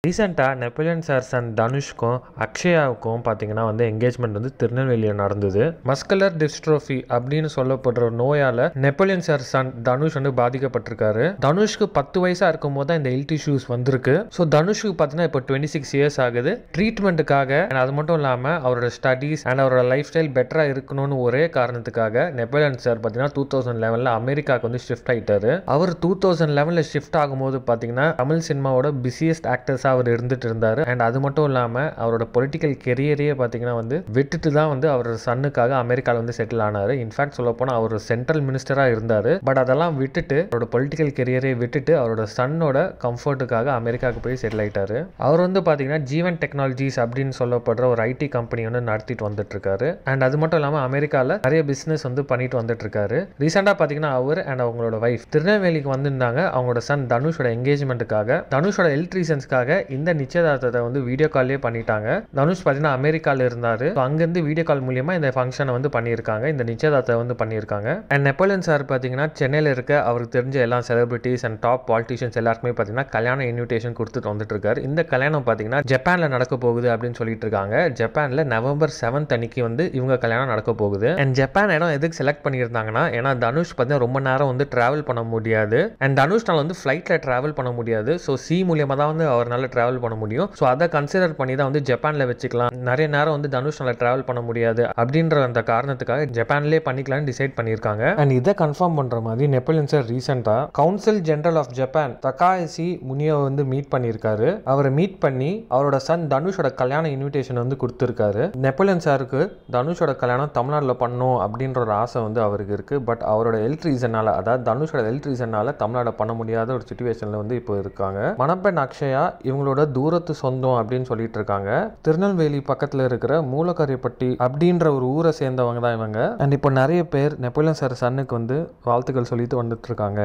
ரீசெண்டாக Napoleon sir Sun தனுஷ்க்கும் அக்ஷயாவுக்கும் பார்த்தீங்கன்னா வந்து என்கேஜ்மெண்ட் வந்து திருநெல்வேலியில் நடந்தது. மஸ்குலர் டிஸ்ட்ரோஃபி அப்படின்னு சொல்லப்படுற ஒரு நோயால் நெப்போலியன் சார் சன் தனுஷ் வந்து பாதிக்கப்பட்டிருக்காரு. தனுஷ்க்கு 10 வயசாக இருக்கும் போது தான் இந்த ஹெல்த் இஷ்யூஸ் வந்திருக்கு. ஸோ தனுஷ்க்கு பார்த்தீங்கன்னா இப்போ 26 இயர்ஸ் ஆகுது. ட்ரீட்மெண்ட்டுக்காக அது மட்டும் இல்லாமல் அவரோட ஸ்டடீஸ் அண்ட் அவரோட லைஃப் ஸ்டைல் பெட்டராக இருக்கணும்னு ஒரே காரணத்துக்காக நெப்போலியன் சார் பார்த்தீங்கன்னா 2011 அமெரிக்காவுக்கு வந்து ஷிஃப்ட் ஆகிட்டாரு. அவர் 2011 ஷிஃப்ட் ஆகும்போது பார்த்தீங்கன்னா தமிழ் சினிமாவோட பிஸியஸ்ட் ஆக்டர்ஸாக அவர் இருந்துட்டு இருந்தாரு. அண்ட் அது மட்டும் இல்லாமல் அவரோட பொலிட்டிக்கல் கெரியரையே பார்த்தீங்கன்னா வந்து விட்டுட்டு தான் வந்து அவரோட சன்னுக்காக அமெரிக்காவில் வந்து செட்டில் ஆனார். இன்ஃபேக்ட் சொல்ல போனால் அவர் சென்ட்ரல் மினிஸ்டராக இருந்தார். பட் அதெல்லாம் விட்டுட்டு அவரோட பொலிட்டிக்கல் கெரியரை விட்டுட்டு அவரோட சன்னோட கம்ஃபர்ட்டுக்காக அமெரிக்காவுக்கு போய் செட்டில் ஆயிட்டாரு. அவர் வந்து பார்த்தீங்கன்னா ஜீவன் டெக்னாலஜிஸ் அப்படின்னு சொல்லப்படுற ஒரு ஐடி கம்பெனி வந்து நடத்திட்டு வந்துட்டு இருக்காரு. அண்ட் அது மட்டும் இல்லாமல் அமெரிக்காவில் நிறைய பிஸ்னஸ் வந்து பண்ணிட்டு வந்துட்டு இருக்காரு. ரீசெண்டாக பார்த்தீங்கன்னா அவர் அண்ட் அவங்களோட வைஃப் திருநெல்வேலிக்கு வந்திருந்தாங்க. அவங்களோட சன் தனுஷோட என்கேஜ்மெண்ட்டுக்காக, தனுஷோட ஹெல்த் ரீசன்ஸ்க்காக இந்த நிச்சயதார்த்தத்தை வந்து வீடியோ கால்லேயே பண்ணிட்டாங்க. தனுஷ் பார்த்தீங்கன்னா அமெரிக்காவில் இருந்தார். அங்கேருந்து வீடியோ கால் மூலியமா இந்த ஃபங்க்ஷனை வந்து பண்ணியிருக்காங்க, இந்த நிச்சயதார்த்தத்தை வந்து பண்ணியிருக்காங்க. அண்ட் நெப்போலியன் சார் பார்த்தீங்கன்னா சென்னையில் இருக்க அவருக்கு தெரிஞ்ச எல்லா செலிபிரிட்டிஸ் அண்ட் டாப் பாலிட்டிஷியன்ஸ் எல்லாருக்குமே பார்த்தீங்கன்னா கல்யாண இன்விடேஷன் கொடுத்துட்டு வந்துட்டு இருக்காரு. இந்த கல்யாணம் பார்த்தீங்கன்னா ஜப்பானில் நடக்க போகுது அப்படின்னு சொல்லிட்டு இருக்காங்க. ஜப்பானில் November 7 அன்னைக்கு வந்து இவங்க கல்யாணம் நடக்க போகுது. அண்ட் ஜப்பான் இடம் எதுக்கு செலக்ட் பண்ணியிருந்தாங்கன்னா, ஏன்னா தனுஷ் பார்த்தீங்கன்னா ரொம்ப நேரம் வந்து டிராவல் பண்ண முடியாது. அண்ட் தனுஷ்னால வந்து ஃப்ளைட்டில் டிராவல் பண்ண முடியாது. ஸோ சி மூலியமாக தான் வந்து அவரால் டிராவல் பண்ண முடியும். ஸோ அதை கன்சிடர் பண்ணி தான் வந்து ஜப்பானில் வச்சுக்கலாம். நிறைய நேரம் வந்து தனுஷ்னால டிராவல் பண்ண முடியாது அப்படின்ற அந்த காரணத்துக்காக ஜப்பான்லேயே பண்ணிக்கலாம்னு டிசைட் பண்ணியிருக்காங்க. அண்ட் இதை கன்ஃபார்ம் பண்ணுற மாதிரி நெப்போலியன் சார் ரீசெண்டாக கவுன்சில் ஜெனரல் ஆஃப் ஜப்பான் தகாயசி முனியை வந்து மீட் பண்ணியிருக்காரு. அவரை மீட் பண்ணி அவரோட சன் தனுஷோட கல்யாண இன்விடேஷன் வந்து கொடுத்துருக்காரு. நெப்போலியன் சாருக்கு தனுஷோட கல்யாணம் தமிழ்நாட்டில் பண்ணணும் அப்படின்ற ஒரு ஆசை வந்து அவருக்கு இருக்கு. பட் அவரோட ஹெல்த் ரீசனால, அதாவது தனுஷோட ஹெல்த் ரீசனால தமிழ்நாட்டில் பண்ண முடியாத ஒரு சிச்சுவேஷன்ல வந்து இப்போ இருக்காங்க. மணப்பெண் அக்ஷயா இவங்களோட தூரத்து சொந்தம் அப்படின்னு சொல்லிட்டு இருக்காங்க. திருநெல்வேலி பக்கத்தில் இருக்கிற மூலக்கரைப்பட்டி அப்படின்ற ஒரு ஊரை சேர்ந்தவங்க தான் இவங்க. அண்ட் இப்போ நிறைய பேர் நெப்போலியன் சார் சன்னுக்கு வந்து வாழ்த்துக்கள் சொல்லிட்டு வந்துட்டு இருக்காங்க.